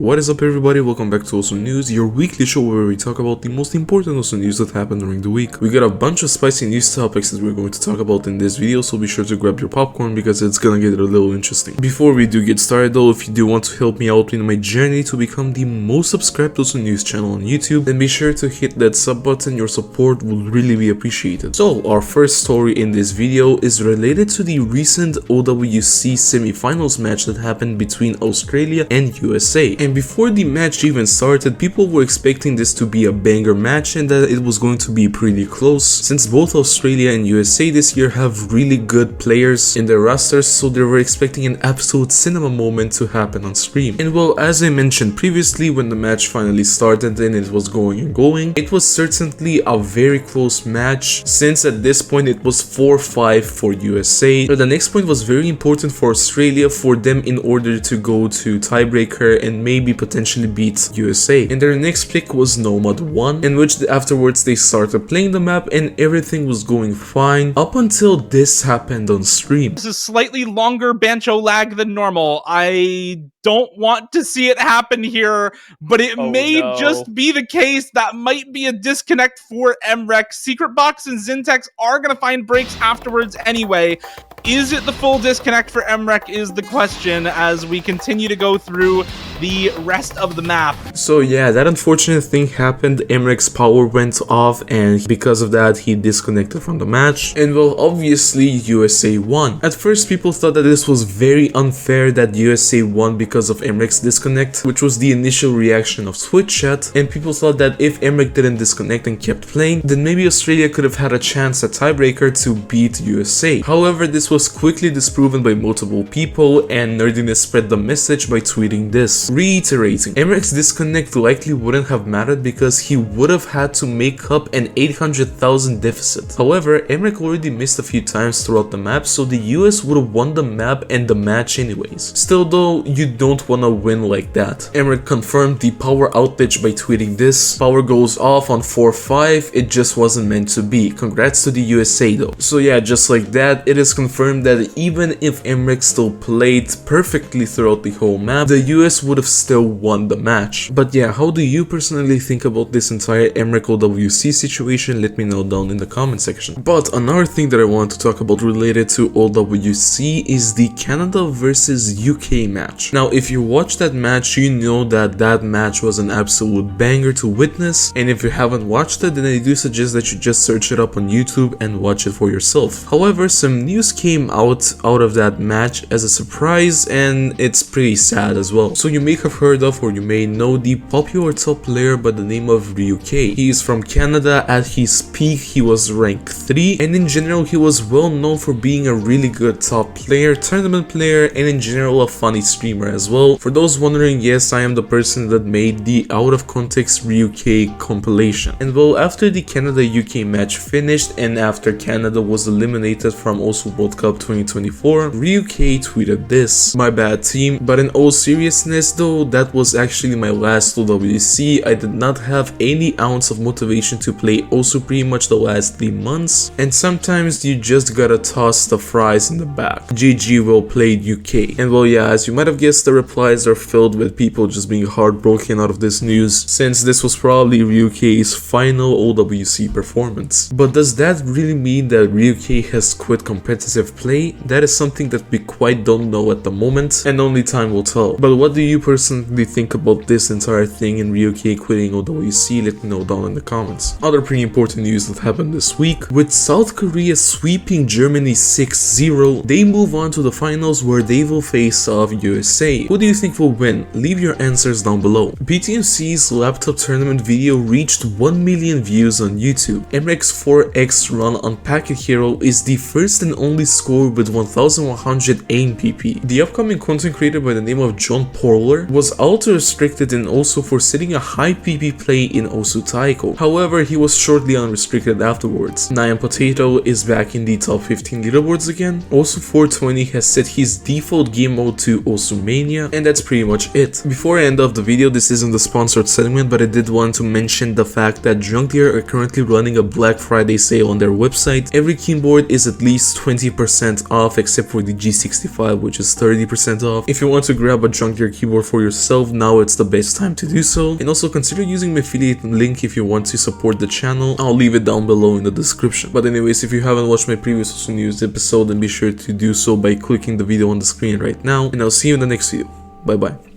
What is up everybody, welcome back to Awesome News, your weekly show where we talk about the most important awesome news that happened during the week. We got a bunch of spicy news topics that we're going to talk about in this video, so be sure to grab your popcorn because it's gonna get a little interesting. Before we do get started though, if you do want to help me out in my journey to become the most subscribed Awesome News channel on YouTube, then be sure to hit that sub button, your support will really be appreciated. So our first story in this video is related to the recent OWC semi-finals match that happened between Australia and USA. And before the match even started, people were expecting this to be a banger match and that it was going to be pretty close, since both Australia and USA this year have really good players in their rosters, so they were expecting an absolute cinema moment to happen on screen. And well, as I mentioned previously, when the match finally started and it was going and going, it was certainly a very close match, since at this point it was 4-5 for USA. But the next point was very important for Australia, for them in order to go to tiebreaker and maybe potentially beat USA. And their next pick was Nomad 1, in which afterwards they started playing the map and everything was going fine up until this happened on stream. This is slightly longer banjo lag than normal. I don't want to see it happen here, but it may just be the case. That might be a disconnect for Mrekk. Secret Box and Zintex are going to find breaks afterwards anyway. Is it the full disconnect for Mrekk is the question as we continue to go through the rest of the map. So yeah, that unfortunate thing happened. Mrekk's power went off and because of that he disconnected from the match. And well, obviously USA won. At first people thought that this was very unfair that USA won because of Mrekk's disconnect, which was the initial reaction of Twitch chat, and people thought that if Mrekk didn't disconnect and kept playing, then maybe Australia could have had a chance at tiebreaker to beat USA. However, this was quickly disproven by multiple people, and Nerdiness spread the message by tweeting this, reiterating, Mrekk's disconnect likely wouldn't have mattered because he would have had to make up an 800,000 deficit. However, Mrekk already missed a few times throughout the map, so the US would have won the map and the match anyways. Still though, you don't wanna win like that. Mrekk confirmed the power outage by tweeting this, power goes off on 4-5, it just wasn't meant to be. Congrats to the USA though. So yeah, just like that, it is confirmed that even if Mrekk still played perfectly throughout the whole map, the US would have still won the match. But yeah, how do you personally think about this entire Mrekk OWC situation? Let me know down in the comment section. But another thing that I want to talk about related to OWC is the Canada versus UK match. Now, if you watched that match, you know that that match was an absolute banger to witness, and if you haven't watched it, then I do suggest that you just search it up on YouTube and watch it for yourself. However, some news came out of that match as a surprise, and it's pretty sad as well. So you may have heard of, or you may know, the popular top player by the name of Ryuk. He is from Canada. At his peak he was rank 3, and in general he was well known for being a really good top player, tournament player, and in general a funny streamer as well. For those wondering, yes, I am the person that made the out of context Ryuk compilation. And well, after the Canada-UK match finished and after Canada was eliminated from also World Cup 2024, Ryuk tweeted this, "My bad team, but in all seriousness though, that was actually my last OWC. I did not have any ounce of motivation to play also pretty much the last 3 months, and sometimes you just gotta toss the fries in the back. GG, well played UK." And well, yeah, as you might have guessed, the replies are filled with people just being heartbroken out of this news, since this was probably Ryuk's final OWC performance. But does that really mean that Ryuk has quit competitive play? That is something that we quite don't know at the moment, and only time will tell. But what do you personally think about this entire thing and Ryuk quitting OWC? Let me know down in the comments. Other pretty important news that happened this week, with South Korea sweeping Germany 6-0, they move on to the finals where they will face off USA. Who do you think will win? Leave your answers down below. BTMC's laptop tournament video reached 1 million views on YouTube. Mrekk's 4x run on Packet Hero is the first and only score with 1100 aim PP. The upcoming content creator by the name of John Porler was auto restricted and also for sitting a high PP play in Osu Taiko. However, he was shortly unrestricted afterwards. NyanPotato is back in the top 15 leaderboards again. Also 420 has set his default game mode to Osumania, and that's pretty much it. Before I end off the video, this isn't the sponsored segment, but I did want to mention the fact that DrunkDeer are currently running a Black Friday sale on their website. Every keyboard is at least 20% off except for the G65, which is 30% off. If you want to grab a DrunkDeer keyboard more for yourself, now it's the best time to do so. And also consider using my affiliate link if you want to support the channel. I'll leave it down below in the description. But anyways, if you haven't watched my previous Osu News episode, then be sure to do so by clicking the video on the screen right now. And I'll see you in the next video. Bye bye.